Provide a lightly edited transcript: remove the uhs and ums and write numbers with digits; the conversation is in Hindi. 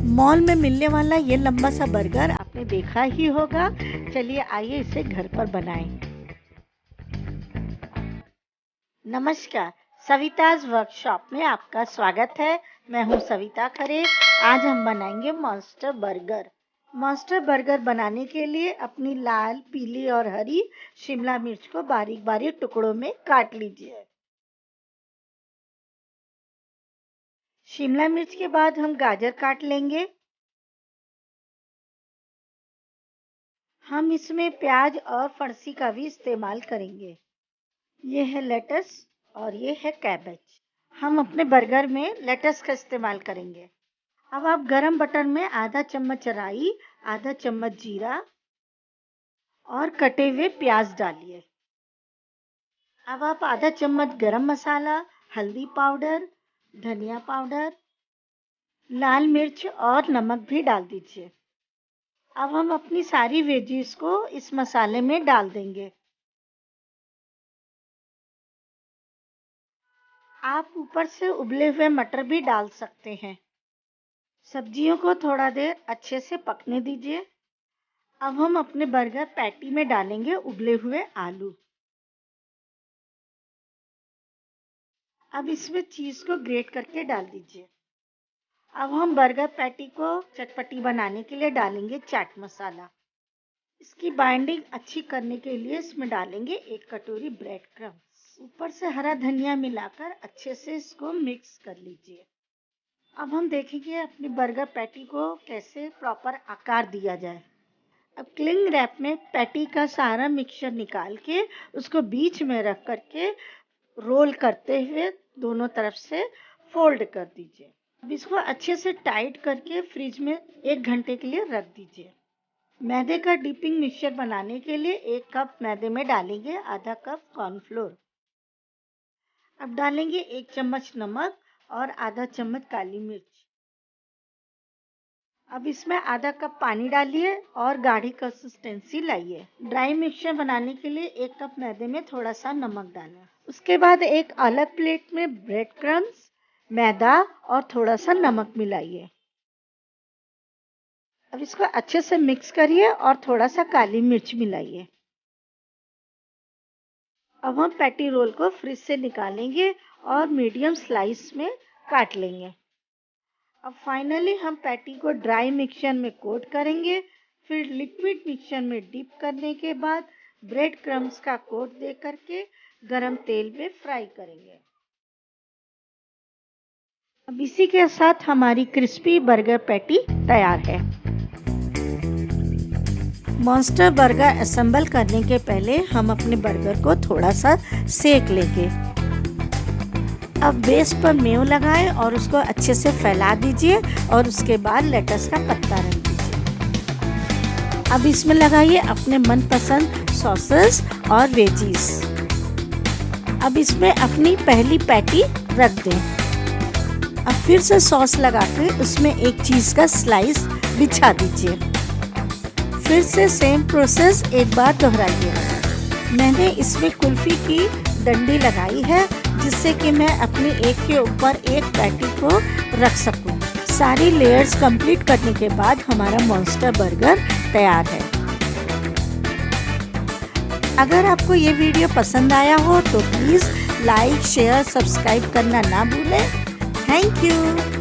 मॉल में मिलने वाला ये लंबा सा बर्गर आपने देखा ही होगा। चलिए आइए इसे घर पर बनाएं। नमस्कार, सविताज वर्कशॉप में आपका स्वागत है। मैं हूं सविता खरे। आज हम बनाएंगे मॉन्स्टर बर्गर। मॉन्स्टर बर्गर बनाने के लिए अपनी लाल, पीली और हरी शिमला मिर्च को बारीक बारीक टुकड़ों में काट लीजिए। शिमला मिर्च के बाद हम गाजर काट लेंगे। हम इसमें प्याज और फरसी का भी इस्तेमाल करेंगे। ये है लेटस और ये है कैबेज। हम अपने बर्गर में लेटस का इस्तेमाल करेंगे। अब आप गरम बटर में आधा चम्मच राई, आधा चम्मच जीरा और कटे हुए प्याज डालिए। अब आप आधा चम्मच गरम मसाला, हल्दी पाउडर, धनिया पाउडर, लाल मिर्च और नमक भी डाल दीजिए। अब हम अपनी सारी वेजीज को इस मसाले में डाल देंगे। आप ऊपर से उबले हुए मटर भी डाल सकते हैं। सब्जियों को थोड़ा देर अच्छे से पकने दीजिए। अब हम अपने बर्गर पैटी में डालेंगे उबले हुए आलू। अब इसमें चीज को ग्रेट करके डाल दीजिए। अब हम बर्गर पैटी को चटपटी बनाने के लिए डालेंगे चाट मसाला। इसकी बाइंडिंग अच्छी करने के लिए इसमें डालेंगे 1 कटोरी ब्रेड क्रम्स। ऊपर से हरा धनिया मिलाकर अच्छे से इसको मिक्स कर लीजिए। अब हम देखेंगे अपनी बर्गर पैटी को कैसे प्रॉपर आकार दिया जाए। अब क्लिंग रैप में पैटी का सारा मिक्सचर निकाल के उसको बीच में रख करके रोल करते हुए दोनों तरफ से फोल्ड कर दीजिए। अब इसको अच्छे से टाइट करके फ्रिज में 1 घंटे के लिए रख दीजिए। मैदे का डिपिंग मिक्सचर बनाने के लिए 1 कप मैदे में डालेंगे आधा कप कॉर्नफ्लोर। अब डालेंगे 1 चम्मच नमक और आधा चम्मच काली मिर्च। अब इसमें आधा कप पानी डालिए और गाढ़ी कंसिस्टेंसी लाइए। ड्राई मिक्सचर बनाने के लिए 1 कप मैदे में थोड़ा सा नमक डालें। उसके बाद एक अलग प्लेट में ब्रेड क्रम्स, मैदा और थोड़ा सा नमक मिलाइए। अब इसको अच्छे से मिक्स करिए और थोड़ा सा काली मिर्च मिलाइए। अब हम पैटी रोल को फ्रिज से निकालेंगे और मीडियम स्लाइस में काट लेंगे। अब फाइनली हम पैटी को ड्राई मिक्सचर में कोट करेंगे। फिर लिक्विड मिक्सचर में डिप करने के बाद ब्रेड क्रम्स का कोट दे करके गरम तेल में फ्राई करेंगे। अब इसी के साथ हमारी क्रिस्पी बर्गर पैटी तैयार है। मॉन्स्टर बर्गर असेंबल करने के पहले हम अपने बर्गर को थोड़ा सा सेक लेंगे। अब बेस पर मेयो लगाएं और उसको अच्छे से फैला दीजिए और उसके बाद लेटस का पत्ता रख दीजिए। अब इसमें लगाइए अपने मनपसंद सॉसेस और वेजीज। अब इसमें अपनी पहली पैटी रख दें। अब फिर से सॉस लगाकर उसमें एक चीज़ का स्लाइस बिछा दीजिए। फिर से सेम प्रोसेस एक बार दोहराइए। मैंने इसमें कुल्फी की डंडी लगाई है जिससे कि मैं अपनी एक के ऊपर एक पैटी को रख सकूं। सारी लेयर्स कंप्लीट करने के बाद हमारा मॉन्स्टर बर्गर तैयार है। अगर आपको ये वीडियो पसंद आया हो तो प्लीज़ लाइक, शेयर, सब्सक्राइब करना ना भूलें। Thank you.